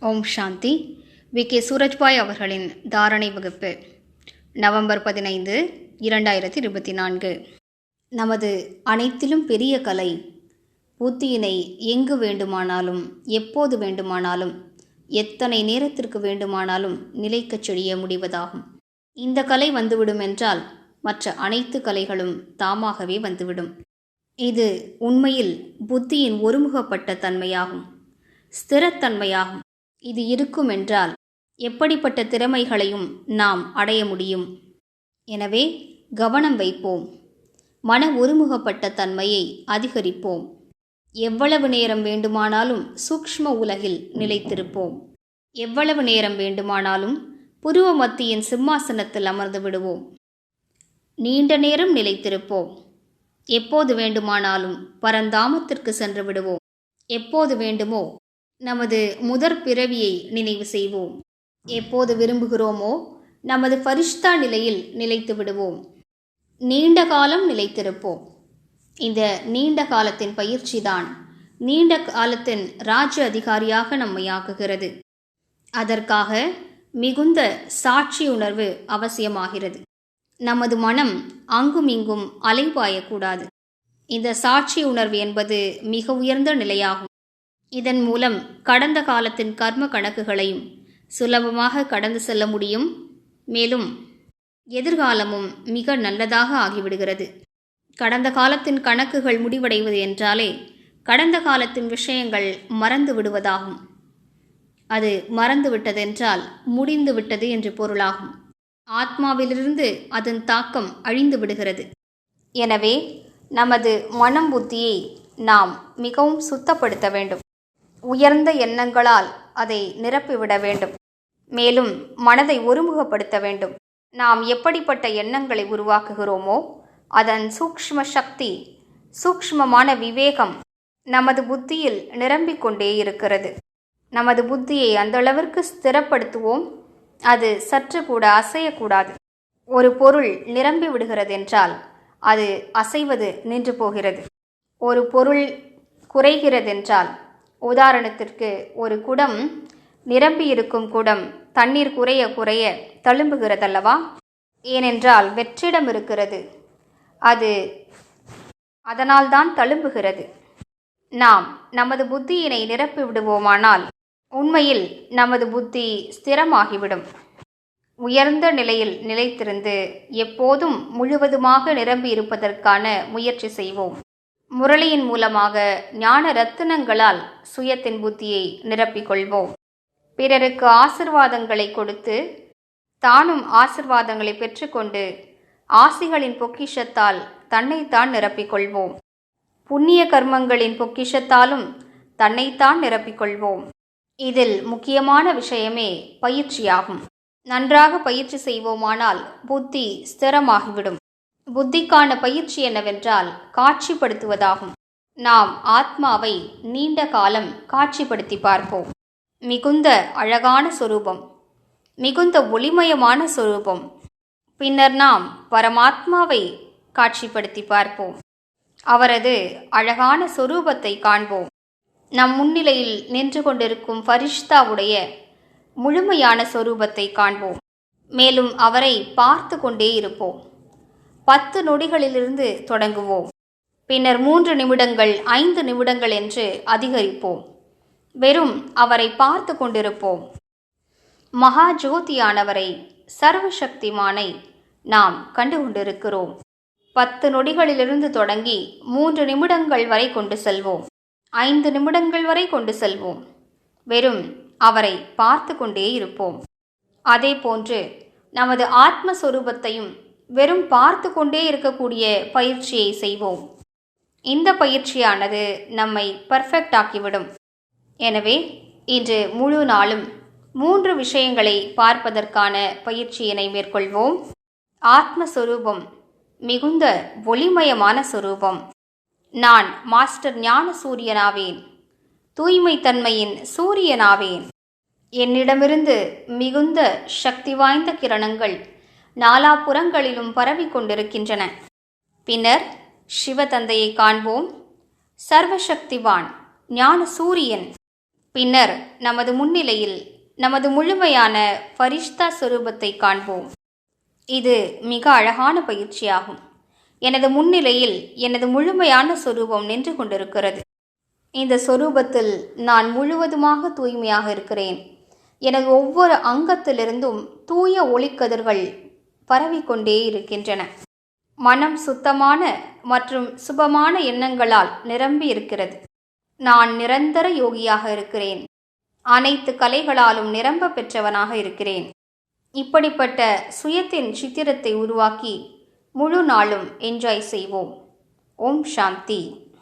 ஓம் சாந்தி. VK. Surajbhai அவர்களின் தாரணை வகுப்பு நவம்பர் 15, 2024. நமது அனைத்திலும் பெரிய கலை புத்தியினை எங்கு வேண்டுமானாலும் எப்போது வேண்டுமானாலும் எத்தனை நேரத்திற்கு வேண்டுமானாலும் நிலைக்கச் செய்ய முடிவதாகும். இந்த கலை வந்துவிடும் என்றால் மற்ற அனைத்து கலைகளும் தாமாகவே வந்துவிடும். இது உண்மையில் புத்தியின் ஒருமுகப்பட்ட தன்மையாகும், ஸ்திரத்தன்மையாகும். இது இருக்கும் என்றால் எப்படிப்பட்ட திறமைகளையும் நாம் அடைய முடியும். எனவே கவனம் வைப்போம். மன ஒருமுகப்பட்ட தன்மையை அதிகரிப்போம். எவ்வளவு நேரம் வேண்டுமானாலும் சூக்ஷ்ம உலகில் நிலைத்திருப்போம். எவ்வளவு நேரம் வேண்டுமானாலும் புருவ மத்தியின் சிம்மாசனத்தில் அமர்ந்து விடுவோம். நீண்ட நேரம் நிலைத்திருப்போம். எப்போது வேண்டுமானாலும் பரந்தாமத்திற்கு சென்று விடுவோம். எப்போது வேண்டுமோ நமது முதற் பிறவியை நினைவு செய்வோம். எப்போது விரும்புகிறோமோ நமது ஃபரிஷ்தா நிலையில் நிலைத்து விடுவோம். நீண்ட காலம் நிலைத்திருப்போம். இந்த நீண்ட காலத்தின் பயிற்சிதான் நீண்ட காலத்தின் ராஜ்ய அதிகாரியாக நம்மை ஆக்குகிறது. அதற்காக மிகுந்த சாட்சி உணர்வு அவசியமாகிறது. நமது மனம் அங்கும் இங்கும் அலைபாயக்கூடாது. இந்த சாட்சி உணர்வு என்பது மிக உயர்ந்த நிலையாகும். இதன் மூலம் கடந்த காலத்தின் கர்ம கணக்குகளையும் சுலபமாக கடந்து செல்ல முடியும். மேலும் எதிர்காலமும் மிக நல்லதாக ஆகிவிடுகிறது. கடந்த காலத்தின் கணக்குகள் முடிவடைவது என்றாலே கடந்த காலத்தின் விஷயங்கள் மறந்து விடுவதாகும். அது மறந்து விட்டதென்றால் முடிந்து விட்டது என்று பொருளாகும். ஆத்மாவிலிருந்து அதன் தாக்கம் அழிந்து விடுகிறது. எனவே நமது மனம் புத்தியை நாம் மிகவும் சுத்தப்படுத்த வேண்டும். உயர்ந்த எண்ணங்களால் அதை நிரப்பிவிட வேண்டும். மேலும் மனதை ஒருமுகப்படுத்த வேண்டும். நாம் எப்படிப்பட்ட எண்ணங்களை உருவாக்குகிறோமோ அதன் சூக்ஷ்ம சக்தி, சூக்ஷ்மமான விவேகம் நமது புத்தியில் நிரம்பிக் கொண்டே இருக்கிறது. நமது புத்தியை அந்த அளவிற்கு ஸ்திரப்படுத்துவோம். அது சற்று கூட அசையக்கூடாது. ஒரு பொருள் நிரம்பி விடுகிறது என்றால் அது அசைவது நின்று போகிறது. ஒரு பொருள் குறைகிறதென்றால், உதாரணத்திற்கு ஒரு குடம் நிரம்பி இருக்கும் குடம் தண்ணீர் குறைய குறைய தழும்புகிறதல்லவா? ஏனென்றால் வெற்றிடம் இருக்கிறது. அது அதனால்தான் தழும்புகிறது. நாம் நமது புத்தியினை நிரப்பி விடுவோமானால் உண்மையில் நமது புத்தி ஸ்திரமாகிவிடும். உயர்ந்த நிலையில் நிலைத்திருந்து எப்போதும் முழுவதுமாக நிரம்பி இருப்பதற்கான முயற்சி செய்வோம். முரளியின் மூலமாக ஞான ரத்தினங்களால் சுயத்தின் புத்தியை நிரப்பிக்கொள்வோம். பிறருக்கு ஆசிர்வாதங்களை கொடுத்து தானும் ஆசிர்வாதங்களை பெற்றுக்கொண்டு ஆசிகளின் பொக்கிஷத்தால் தன்னைத்தான் நிரப்பிக்கொள்வோம். புண்ணிய கர்மங்களின் பொக்கிஷத்தாலும் தன்னைத்தான் நிரப்பிக்கொள்வோம். இதில் முக்கியமான விஷயமே பயிற்சியாகும். நன்றாக பயிற்சி செய்வோமானால் புத்தி ஸ்திரமாகிவிடும். புத்திக்கான பயிற்சி என்னவென்றால் காட்சிப்படுத்துவதாகும். நாம் ஆத்மாவை நீண்ட காலம் காட்சிப்படுத்தி பார்ப்போம். மிகுந்த அழகான சொரூபம், மிகுந்த ஒளிமயமான சொரூபம். பின்னர் நாம் பரமாத்மாவை காட்சிப்படுத்தி பார்ப்போம். அவரது அழகான சொரூபத்தை காண்போம். நம் முன்னிலையில் நின்று கொண்டிருக்கும் ஃபரிஷ்தாவுடைய முழுமையான சொரூபத்தை காண்போம். மேலும் அவரை பார்த்து கொண்டே இருப்போம். 10 நொடிகளிலிருந்து தொடங்குவோம். பின்னர் 3 நிமிடங்கள், 5 நிமிடங்கள் என்று அதிகரிப்போம். வெறும் அவரை பார்த்து கொண்டிருப்போம். மகா ஜோதியானவரை, சர்வசக்திமானை நாம் கண்டு கொண்டிருக்கிறோம். 10 நொடிகளிலிருந்து தொடங்கி 3 நிமிடங்கள் வரை கொண்டு செல்வோம். 5 நிமிடங்கள் வரை கொண்டு செல்வோம். வெறும் அவரை பார்த்து கொண்டே இருப்போம். அதே போன்று நமது ஆத்மஸ்வரூபத்தையும் வெறும் பார்த்து கொண்டே இருக்கக்கூடிய பயிற்சியை செய்வோம். இந்த பயிற்சியானது நம்மை பர்ஃபெக்ட் ஆக்கிவிடும். எனவே இன்று முழு நாளும் 3 விஷயங்களை பார்ப்பதற்கான பயிற்சியினை மேற்கொள்வோம். ஆத்மஸ்வரூபம் மிகுந்த ஒளிமயமான சொரூபம். நான் மாஸ்டர் ஞான சூரியனாவேன், தூய்மை தன்மையின் சூரியனாவேன். என்னிடமிருந்து மிகுந்த சக்தி வாய்ந்த கிரணங்கள் நாலாபுறங்களிலும் பரவி கொண்டிருக்கின்றன. பின்னர் சிவதந்தையை காண்போம். சர்வசக்திவான் ஞான சூரியன் பின்னர் நமது முன்னிலையில் நமது முழுமையான ஃபரிஷ்தா சொரூபத்தை காண்போம். இது மிக அழகான பயிற்சியாகும். எனது முன்னிலையில் எனது முழுமையான சொரூபம் நின்று கொண்டிருக்கிறது. இந்த சொரூபத்தில் நான் முழுவதுமாக தூய்மையாக இருக்கிறேன். எனது ஒவ்வொரு அங்கத்திலிருந்தும் தூய ஒளிக்கதிர்கள் பரவிக்கொண்டே இருக்கின்றன. மனம் சுத்தமான மற்றும் சுபமான எண்ணங்களால் நிரம்பி இருக்கிறது. நான் நிரந்தர யோகியாக இருக்கிறேன். அனைத்து கலைகளாலும் நிரம்ப பெற்றவனாக இருக்கிறேன். இப்படிப்பட்ட சுயத்தின் சித்திரத்தை உருவாக்கி முழு நாளும் என்ஜாய் செய்வோம். ஓம் சாந்தி.